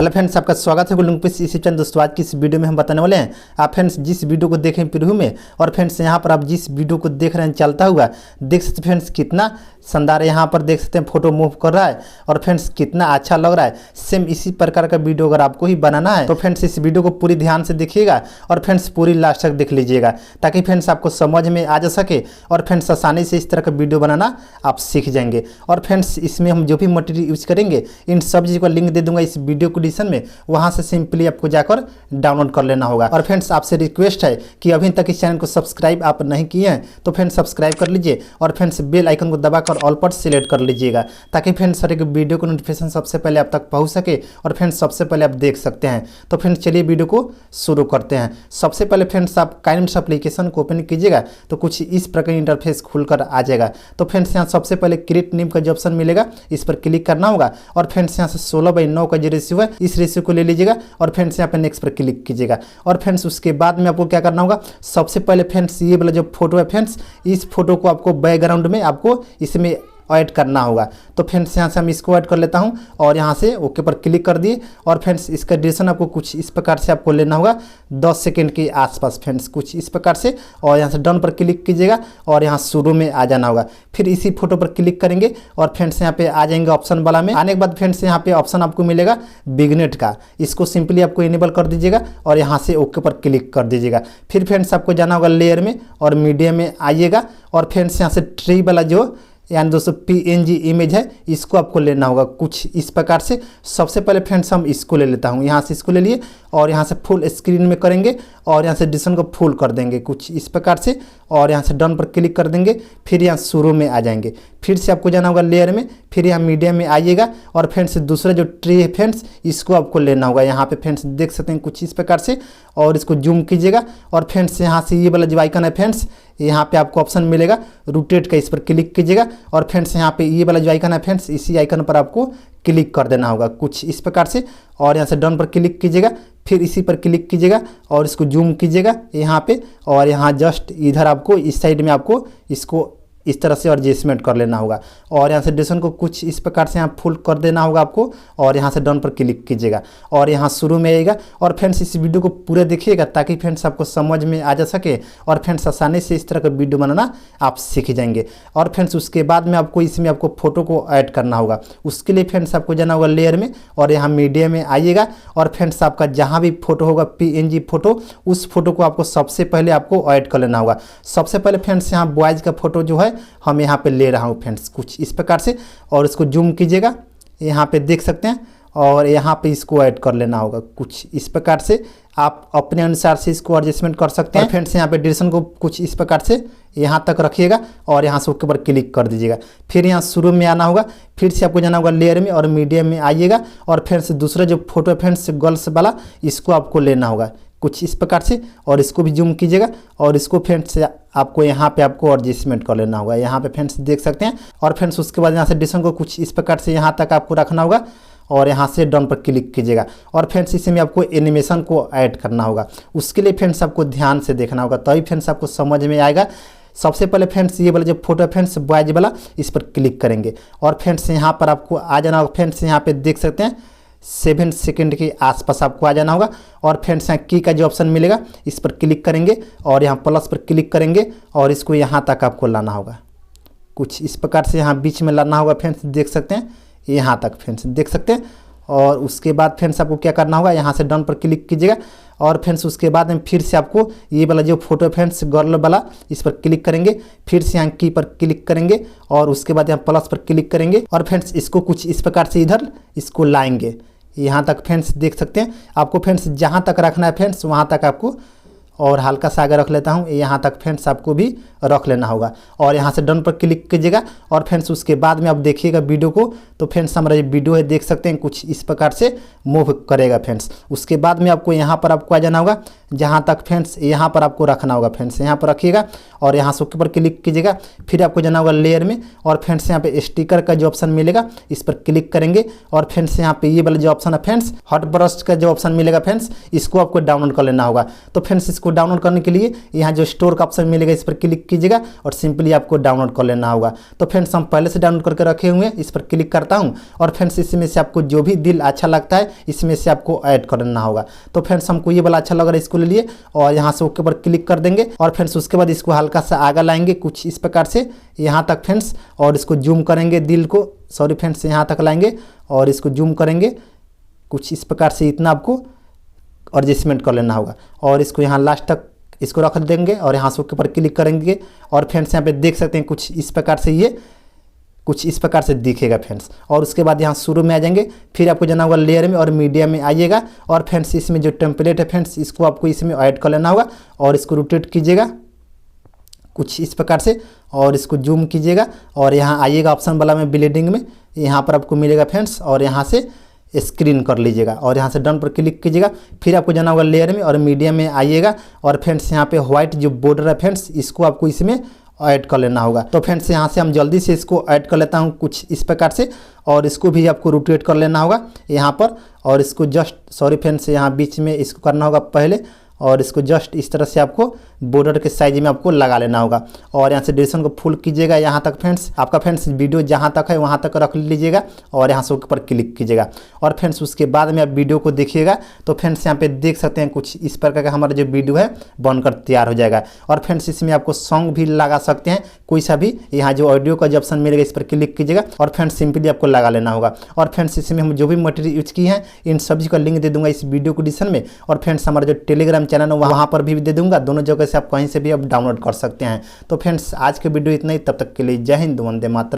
Hello friends, आपका स्वागत है मुकेश इस चैनल। दोस्तों आज की इस वीडियो में हम बताने वाले हैं आप फ्रेंड्स जिस वीडियो को देखें प्रीव्यू में, और फ्रेंड्स यहाँ पर आप जिस वीडियो को देख रहे हैं चलता हुआ देख सकते फ्रेंड्स कितना शानदार यहाँ पर देख सकते हैं फोटो मूव कर रहा है और फ्रेंड्स कितना अच्छा लग रहा है। सेम इसी प्रकार का वीडियो अगर आपको ही बनाना है तो फ्रेंड्स इस वीडियो को पूरी ध्यान से देखिएगा और फ्रेंड्स पूरी लास्ट तक देख लीजिएगा ताकि फ्रेंड्स आपको समझ में आ जा सके और फ्रेंड्स आसानी से इस तरह का वीडियो बनाना आप सीख जाएंगे। और फ्रेंड्स इसमें हम जो भी मटेरियल यूज करेंगे इन सब चीज़ का लिंक दे दूंगा इस वीडियो को डिस्क्रिप्शन में, वहां से सिंपली आपको जाकर डाउनलोड कर लेना होगा। और फ्रेंड्स आपसे रिक्वेस्ट है कि अभी तक इस चैनल को सब्सक्राइब आप नहीं किए हैं तो फ्रेंड्स सब्सक्राइब कर लीजिए और फ्रेंड्स बेल आइकन को दबाकर ऑल पर सिलेक्ट कर लीजिएगा ताकि फ्रेंड्स हर एक वीडियो को नोटिफिकेशन सबसे पहले आप तक पहुंच सके और फ्रेंड्स सबसे पहले आप देख सकते हैं। तो फ्रेंड्स चलिए वीडियो को शुरू करते हैं। सबसे पहले फ्रेंड्स आप काइनेमास्टर एप्लीकेशन को ओपन कीजिएगा तो कुछ इस प्रकार इंटरफेस खुलकर आ जाएगा। तो फ्रेंड्स यहाँ सबसे पहले क्रिएट नेम का जो ऑप्शन मिलेगा इस पर क्लिक करना होगा और फ्रेंड्स यहाँ से 16:9 का जो रेशियो है इस रेशियो को ले लीजिएगा और फ्रेंड्स यहाँ पे नेक्स्ट पर क्लिक कीजिएगा। और फ्रेंड्स उसके बाद में आपको क्या करना होगा, सबसे पहले फ्रेंड्स ये वाला जो फोटो है फ्रेंड्स इस फोटो को आपको बैकग्राउंड में आपको इसमें ऐड करना होगा। तो फ्रेंड्स यहाँ से हम इसको ऐड कर लेता हूँ और यहाँ से ओके पर क्लिक कर दिए। और फ्रेंड्स इसका ड्यूरेशन आपको कुछ इस प्रकार से आपको लेना होगा 10 सेकंड के आसपास फ्रेंड्स कुछ इस प्रकार से। और यहाँ से डन पर क्लिक कीजिएगा और यहाँ शुरू में आ जाना होगा। फिर इसी फोटो पर क्लिक करेंगे और फ्रेंड्स यहाँ पे आ जाएंगे ऑप्शन वाला में। आने के बाद फ्रेंड्स यहाँ पे ऑप्शन आपको मिलेगा विग्नेट का, इसको सिंपली आपको इनेबल कर दीजिएगा और यहाँ से ओके पर क्लिक कर दीजिएगा। फिर फ्रेंड्स आपको जाना होगा लेयर में और मीडिया में आइएगा और फ्रेंड्स यहाँ से ट्री वाला जो यानी दोस्तों PNG इमेज है इसको आपको लेना होगा कुछ इस प्रकार से। सबसे पहले फ्रेंड्स हम इसको ले लेता हूँ, यहाँ से इसको ले लिए और यहाँ से फुल स्क्रीन में करेंगे और यहाँ से डिस्टेंस को फुल कर देंगे कुछ इस प्रकार से और यहाँ से डन पर क्लिक कर देंगे। फिर यहाँ शुरू में आ जाएंगे, फिर से आपको जाना होगा लेयर में, फिर यहाँ मीडिया में आइएगा और फ्रेंड्स दूसरा जो ट्री है फ्रेंड्स इसको आपको लेना होगा। यहाँ पे फ्रेंड्स देख सकते हैं कुछ इस प्रकार से और इसको जूम कीजिएगा और फ्रेंड्स यहाँ से ये वाला जो आइकन है फ्रेंड्स यहाँ पे आपको ऑप्शन मिलेगा रोटेट का, इस पर क्लिक कीजिएगा और फ्रेंड्स यहाँ पे ये वाला जो आइकन है फ्रेंड्स इसी आइकन पर आपको क्लिक कर देना होगा कुछ इस प्रकार से और यहाँ से डन पर क्लिक कीजिएगा। फिर इसी पर क्लिक कीजिएगा और इसको जूम कीजिएगा यहाँ पे और यहाँ जस्ट इधर आपको इस साइड में आपको इसको इस तरह से एडजस्टमेंट कर लेना होगा और यहाँ से ड्यूरेशन को कुछ इस प्रकार से यहाँ फुल कर देना होगा आपको और यहाँ से डन पर क्लिक कीजिएगा और यहाँ शुरू में आएगा। और फ्रेंड्स इस वीडियो को पूरे देखिएगा ताकि फ्रेंड्स आपको समझ में आ जा सके और फ्रेंड्स आसानी से इस तरह का वीडियो बनाना आप सीख जाएंगे। और फ्रेंड्स उसके बाद में आपको इसमें आपको फोटो को ऐड करना होगा। उसके लिए फ्रेंड्स आपको जाना होगा लेयर में और यहाँ मीडिया में आइएगा और फ्रेंड्स आपका जहाँ भी फोटो होगा PNG फोटो उस फोटो को आपको सबसे पहले आपको ऐड कर लेना होगा। सबसे पहले फ्रेंड्स यहाँ बॉयज़ का फोटो जो है हम यहाँ पे ले रहा हूँ फ्रेंड्स कुछ इस प्रकार से और इसको जूम कीजिएगा, यहाँ पे देख सकते हैं और यहाँ पे इसको ऐड कर लेना होगा कुछ इस प्रकार से। आप अपने अनुसार से इसको एडजस्टमेंट कर सकते हैं। फ्रेंड्स यहाँ पे ड्यूरेशन को कुछ इस प्रकार से यहाँ तक रखिएगा और यहाँ से ओके पर क्लिक कर दीजिएगा। फिर यहाँ शुरू में आना होगा, फिर से आपको जाना होगा लेयर में और मीडिया में आइएगा और फ्रेंड्स दूसरा जो फोटो है फ्रेंड्स गर्ल्स वाला इसको आपको लेना होगा कुछ इस प्रकार से और इसको भी जूम कीजिएगा और इसको फ्रेंड्स आपको यहाँ पे आपको एडजस्टमेंट कर लेना होगा। यहाँ पे फ्रेंड्स देख सकते हैं और फ्रेंड्स उसके बाद यहाँ से डिस्टेंस को कुछ इस प्रकार से यहाँ तक आपको रखना होगा और यहाँ से डन पर क्लिक कीजिएगा। और फ्रेंड्स इसमें आपको एनिमेशन को ऐड करना होगा। उसके लिए फ्रेंड्स आपको ध्यान से देखना होगा तभी फ्रेंड्स आपको समझ में आएगा। सबसे पहले फ्रेंड्स ये वाला जो फोटो है फ्रेंड्स बॉयज वाला इस पर क्लिक करेंगे और फ्रेंड्स यहाँ पर आपको आ जाना होगा। फ्रेंड्स यहाँ पे देख सकते हैं 7 सेकंड के आसपास आपको आ जाना होगा और फ्रेंड्स यहाँ की का जो ऑप्शन मिलेगा इस पर क्लिक करेंगे और यहाँ प्लस पर क्लिक करेंगे और इसको यहाँ तक आपको लाना होगा कुछ इस प्रकार से, यहाँ बीच में लाना होगा फ्रेंड्स देख सकते हैं यहाँ तक फ्रेंड्स देख सकते हैं। और उसके बाद फ्रेंड्स आपको क्या करना होगा, यहाँ से डन पर क्लिक कीजिएगा और फ्रेंड्स उसके बाद में फिर से आपको ये वाला जो फोटो फ्रेंड्स गर्ल वाला इस पर क्लिक करेंगे, फिर से यहाँ की पर क्लिक करेंगे और उसके बाद यहाँ प्लस पर क्लिक करेंगे और फ्रेंड्स इसको कुछ इस प्रकार से इधर इसको लाएंगे यहाँ तक फ्रेंड्स देख सकते हैं। आपको फ्रेंड्स जहाँ तक रखना है फ्रेंड्स वहाँ तक आपको, और हल्का सा आगे रख लेता हूँ, यहाँ तक फ्रेंड्स आपको भी रख लेना होगा और यहाँ से डन पर क्लिक कीजिएगा। और फ्रेंड्स उसके बाद में आप देखिएगा वीडियो को तो फ्रेंड्स हमारा ये वीडियो है देख सकते हैं कुछ इस प्रकार से मूव करेगा फ्रेंड्स। उसके बाद में आपको यहाँ पर आपको आ जाना होगा जहाँ तक फ्रेंड्स यहाँ पर आपको रखना होगा फ्रेंड्स, यहाँ पर रखिएगा और यहाँ से ओके पर क्लिक कीजिएगा। फिर आपको जाना होगा लेयर में और फ्रेंड्स यहाँ पे स्टिकर का जो ऑप्शन मिलेगा इस पर क्लिक करेंगे और फ्रेंड्स यहाँ पे ये वाला जो ऑप्शन है फ्रेंड्स हॉट ब्रश का जो ऑप्शन मिलेगा फ्रेंड्स इसको आपको डाउनलोड कर लेना होगा। तो फ्रेंड्स इसको डाउनलोड करने के लिए यहाँ जो स्टोर का ऑप्शन मिलेगा इस पर क्लिक कीजिएगा और सिंपली आपको डाउनलोड कर लेना होगा। तो फ्रेंड्स हम पहले से डाउनलोड करके रखे हुए हैं, इस पर क्लिक करता हूँ और फ्रेंड्स इसमें से आपको जो भी दिल अच्छा लगता है इसमें से आपको ऐड करना होगा। तो फ्रेंड्स हमको ये वाला अच्छा लग रहा है, इसको ले लिए और यहाँ से ओके पर क्लिक कर देंगे और फ्रेंड्स उसके बाद इसको हल्का सा आगे लाएंगे कुछ इस प्रकार से यहाँ तक फ्रेंड्स, और इसको जूम करेंगे दिल को, सॉरी फ्रेंड्स यहाँ तक लाएंगे और इसको जूम करेंगे कुछ इस प्रकार से, इतना आपको एडजस्टमेंट कर लेना होगा और इसको यहाँ लास्ट तक इसको रख देंगे और यहाँ से ओके पर क्लिक करेंगे और फ्रेंड्स यहाँ पे देख सकते हैं कुछ इस प्रकार से, ये कुछ इस प्रकार से दिखेगा फ्रेंड्स। और उसके बाद यहाँ शुरू में आ जाएंगे, फिर आपको जाना होगा लेयर में और मीडिया में आइएगा और फ्रेंड्स इसमें जो टेम्पलेट है फ्रेंड्स इसको आपको इसमें ऐड कर लेना होगा और इसको रोटेट कीजिएगा कुछ इस प्रकार से और इसको जूम कीजिएगा और यहाँ आइएगा ऑप्शन वाला में ब्लेंडिंग में, यहाँ पर आपको मिलेगा फ्रेंड्स और यहाँ से स्क्रीन कर लीजिएगा और यहाँ से डन पर क्लिक कीजिएगा। फिर आपको जाना होगा लेयर में और मीडिया में आइएगा और फ्रेंड्स यहाँ पे व्हाइट जो बॉर्डर है फ्रेंड्स इसको आपको इसमें ऐड कर लेना होगा। तो फ्रेंड्स यहाँ से हम जल्दी से इसको ऐड कर लेता हूँ कुछ इस प्रकार से और इसको भी आपको रोटेट कर लेना होगा यहाँ पर और इसको जस्ट सॉरी फ्रेंड्स यहाँ बीच में इसको करना होगा पहले और इसको जस्ट इस तरह से आपको बॉर्डर के साइज में आपको लगा लेना होगा और यहाँ से ड्यूरेशन को फुल कीजिएगा यहाँ तक फ्रेंड्स, आपका फ्रेंड्स वीडियो जहाँ तक है वहाँ तक रख लीजिएगा और यहाँ से ऊपर क्लिक कीजिएगा और फ्रेंड्स उसके बाद में आप वीडियो को देखिएगा। तो फ्रेंड्स यहाँ पे देख सकते हैं कुछ इस प्रकार का हमारा जो वीडियो है बनकर तैयार हो जाएगा और फ्रेंड्स इसमें आपको सॉन्ग भी लगा सकते हैं कोई सा भी, यहाँ जो ऑडियो का जो ऑप्शन मिलेगा इस पर क्लिक कीजिएगा और फ्रेंड्स सिंपली आपको लगा लेना होगा। और फ्रेंड्स इसमें हम जो भी मटेरियल यूज किए हैं इन सभी का लिंक दे दूंगा इस वीडियो को डिस्क्रिप्शन में और फ्रेंड्स हमारा जो टेलीग्राम चैनल है वहाँ पर भी दे दूंगा, दोनों जगह से आप कहीं से भी आप डाउनलोड कर सकते हैं। तो फ्रेंड्स आज के वीडियो इतना ही, तब तक के लिए जय हिंद, वंदे मातरम।